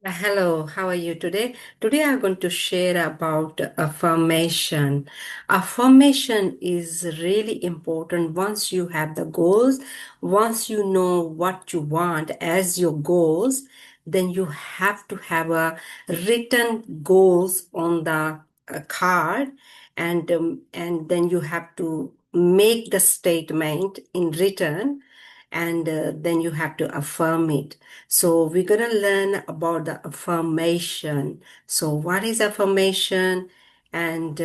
Hello, how are you today? Today I'm going to share about affirmation. Affirmation is really important once you have the goals, once you know what you want as your goals, then you have to have a written goals on the card and then you have to make the statement in written and then you have to affirm it. So we're going to learn about the affirmation. So what is affirmation and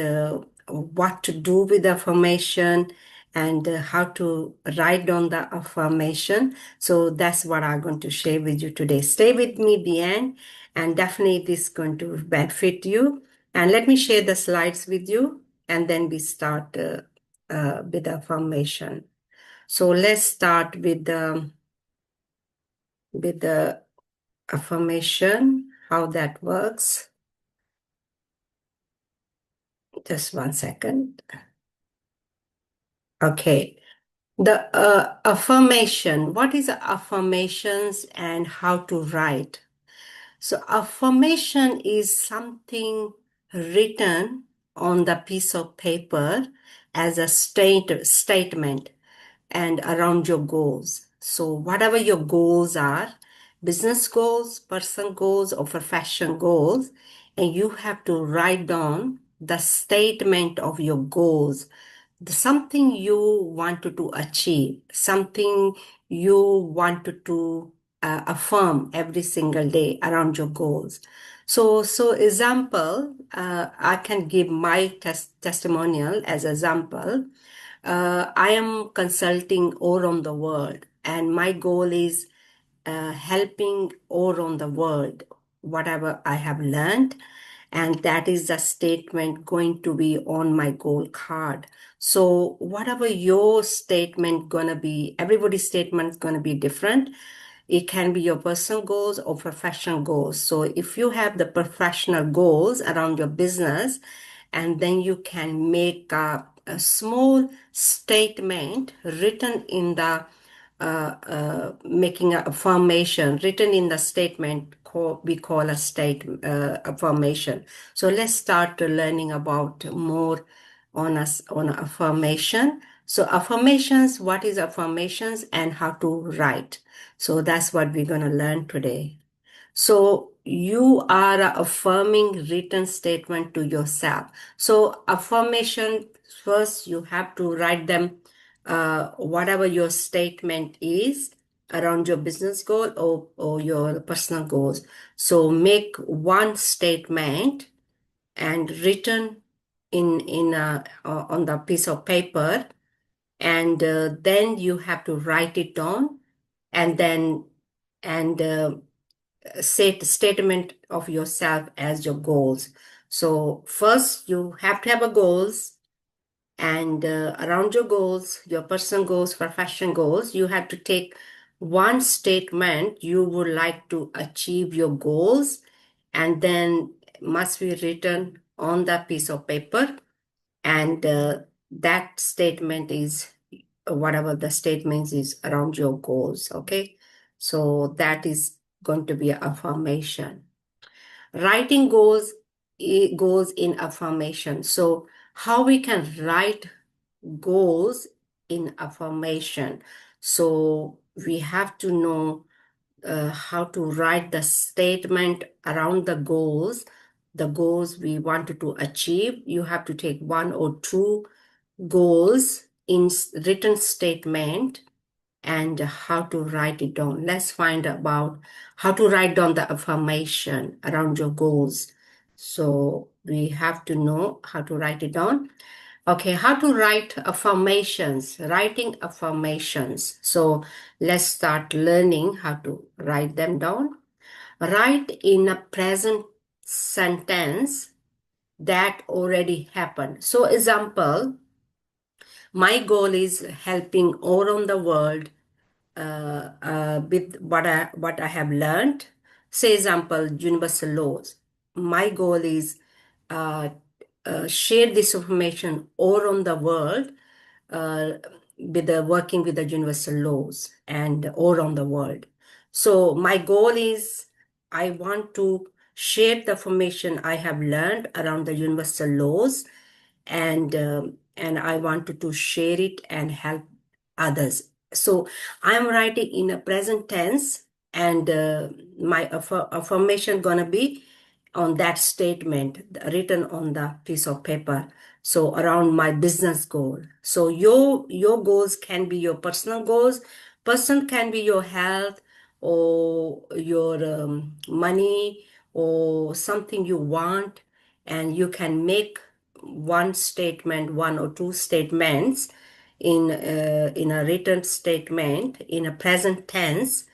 what to do with affirmation and how to write down the affirmation. So that's what I'm going to share with you today. Stay with me the end and definitely it is going to benefit you. And let me share the slides with you and then we start with the affirmation. So let's start with the affirmation, how that works. Just 1 second. Okay. The affirmation. What is affirmations and how to write? So affirmation is something written on the piece of paper as a statement and around your goals. So, whatever your goals are, business goals, personal goals, or profession goals, and you have to write down the statement of your goals, something you wanted to achieve, something you wanted to affirm every single day around your goals. So example, I can give my testimonial as example. I am consulting all around the world, and my goal is helping all around the world, whatever I have learned. And that is the statement going to be on my goal card. So whatever your statement gonna be, everybody's statement is gonna be different. It can be your personal goals or professional goals. So if you have the professional goals around your business, and then you can make a small statement written in the making a affirmation written in the statement we call a state affirmation. So let's start learning about more on us on affirmation. So affirmations, what is affirmations and how to write. So that's what we're going to learn today. So you are affirming written statement to yourself. So affirmation, first you have to write them, whatever your statement is around your business goal or your personal goals. So make one statement and written in on the piece of paper, and then you have to write it down, and then and set statement of yourself as your goals. So first you have to have a goals, and around your goals, your personal goals, profession goals, you have to take one statement you would like to achieve your goals, and then must be written on that piece of paper, and that statement is whatever the statement is around your goals. Okay, so that is going to be affirmation. Writing goes in affirmation. So how we can write goals in affirmation? So we have to know how to write the statement around the goals we wanted to achieve. You have to take one or two goals in written statement and how to write it down. Let's find about how to write down the affirmation around your goals. So we have to know how to write it down. Okay, how to write affirmations, writing affirmations. So let's start learning how to write them down. Write in a present sentence that already happened. So example, my goal is helping all around the world with what I have learned. Say example, universal laws. My goal is uh, share this information all around the world uh, with the working with the universal laws and all around the world. So my goal is I want to share the information I have learned around the universal laws, and I wanted to share it and help others. So I'm writing in a present tense, and my affirmation gonna be on that statement written on the piece of paper. So around my business goal. So your goals can be your personal goals. Person can be your health or your money or something you want, and you can make one statement, one or two statements in a written statement in a present tense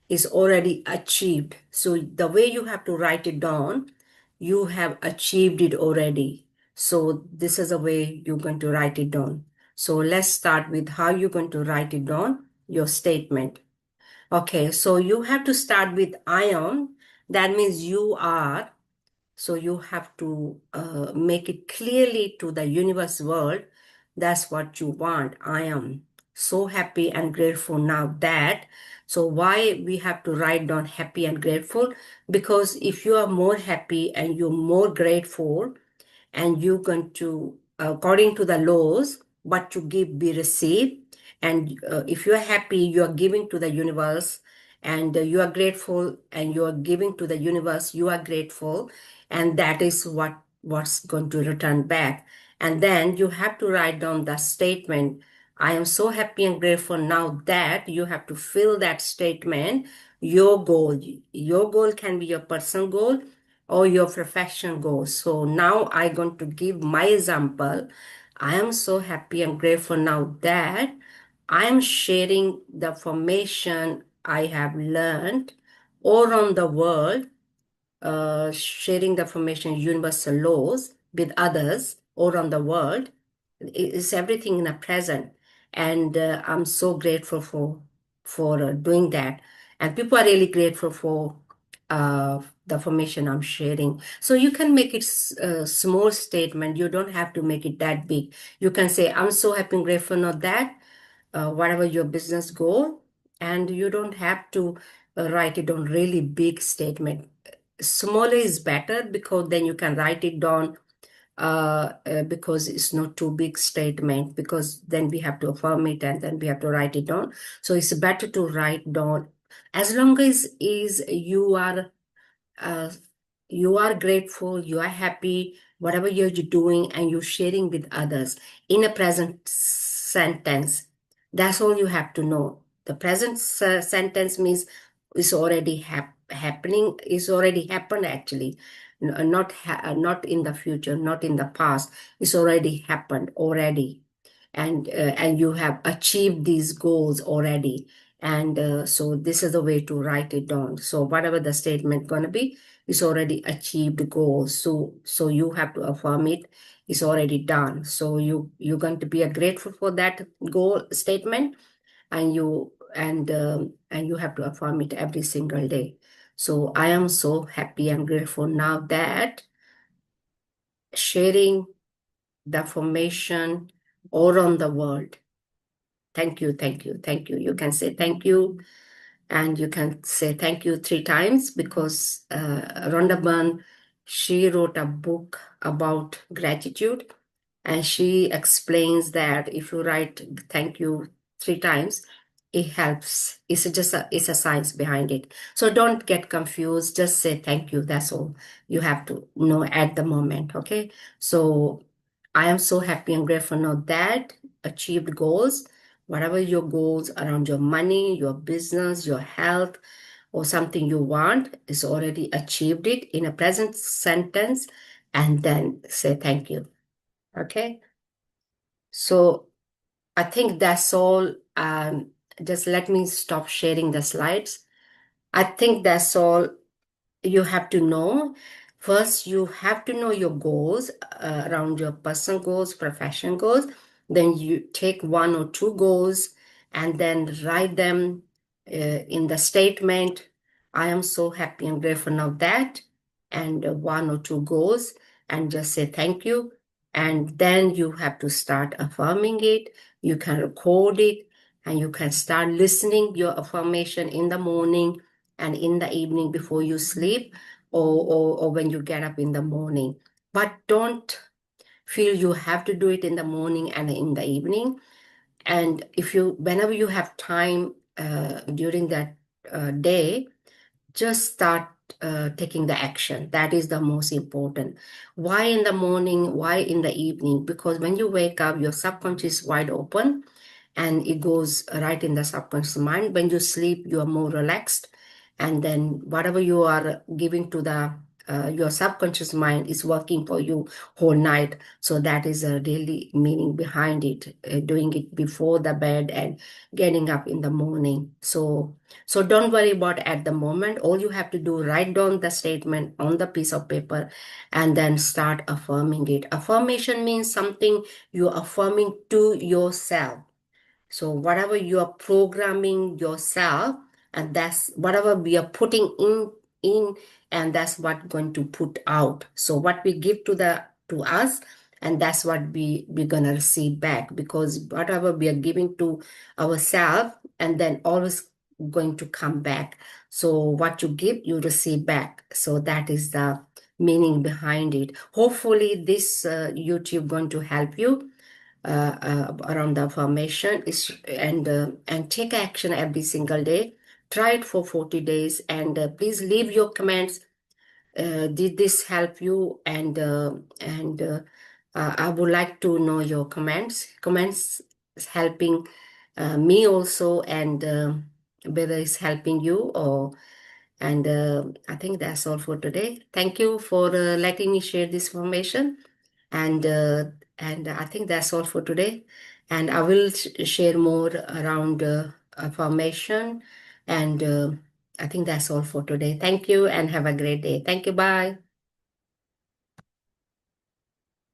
is already achieved. So the way you have to write it down, you have achieved it already. So this is the way you're going to write it down. So let's start with how you're going to write it down, your statement. Okay, so you have to start with I am. That means you are. So you have to make it clearly to the universe world. That's what you want. I am so happy and grateful now that. So why we have to write down happy and grateful? Because if you are more happy and you're more grateful, and you're going to, according to the laws, what you give be received. And if you're happy, you're giving to the universe, and you are grateful and you are giving to the universe, you are grateful, and that is what's going to return back. And then you have to write down the statement, I am so happy and grateful now that. You have to fill that statement, your goal can be your personal goal or your profession goals. So now I'm going to give my example. I am so happy and grateful now that I am sharing the information I have learned all around the world, sharing the information, universal laws with others all around the world. It's everything in the present, and I'm so grateful for doing that. And people are really grateful for the information I'm sharing. So you can make it a small statement. You don't have to make it that big. You can say, "I'm so happy and grateful of that." Whatever your business goal, and you don't have to write it on really big statement. Smaller is better because then you can write it down, because it's not too big statement, because then we have to affirm it and then we have to write it down. So it's better to write down as long as is uh, you are grateful, you are happy, whatever you're doing, and you're sharing with others in a present sentence. That's all you have to know. The present sentence means it's already happening, it's already happened actually. Not in the future, not in the past. It's already happened already. And you have achieved these goals already. And so this is the way to write it down. So whatever the statement gonna be, it's already achieved goals. So you have to affirm it. It's already done. So you're going to be grateful for that goal statement, and you have to affirm it every single day. So I am so happy and grateful now that sharing the information all around the world. Thank you, thank you, thank you. You can say thank you, and you can say thank you 3 times, because Rhonda Byrne, she wrote a book about gratitude, and she explains that if you write thank you 3 times, it helps. It's a science behind it. So don't get confused. Just say thank you. That's all you have to know at the moment. Okay. So I am so happy and grateful now that achieved goals, whatever your goals around your money, your business, your health, or something you want, is already achieved it in a present sentence, and then say thank you. Okay. So I think that's all. Just let me stop sharing the slides. I think that's all you have to know. First, you have to know your goals around your personal goals, profession goals. Then you take one or two goals and then write them in the statement. I am so happy and grateful now that, and one or two goals, and just say thank you. And then you have to start affirming it. You can record it, and you can start listening your affirmation in the morning, and in the evening before you sleep, or when you get up in the morning. But don't feel you have to do it in the morning and in the evening. And whenever you have time during that day, just start taking the action. That is the most important. Why in the morning? Why in the evening? Because when you wake up, your subconscious is wide open and it goes right in the subconscious mind. When you sleep, you are more relaxed, and then whatever you are giving to the your subconscious mind is working for you whole night. So that is a really meaning behind it, doing it before the bed and getting up in the morning. So don't worry about at the moment. All you have to do, write down the statement on the piece of paper and then start affirming it. Affirmation means something you're affirming to yourself. So whatever you are programming yourself, and that's whatever we are putting in, and that's what going to put out. So what we give to us, and that's what we're gonna receive back. Because whatever we are giving to ourselves, and then always going to come back. So what you give, you receive back. So that is the meaning behind it. Hopefully, this YouTube going to help you around the affirmation is, and take action every single day. Try it for 40 days, and please leave your comments. Did this help you? And I would like to know your comments is helping me also, and whether it's helping you or. And I think that's all for today. Thank you for letting me share this information. And I think that's all for today. And I will share more around affirmation. And I think that's all for today. Thank you and have a great day. Thank you. Bye.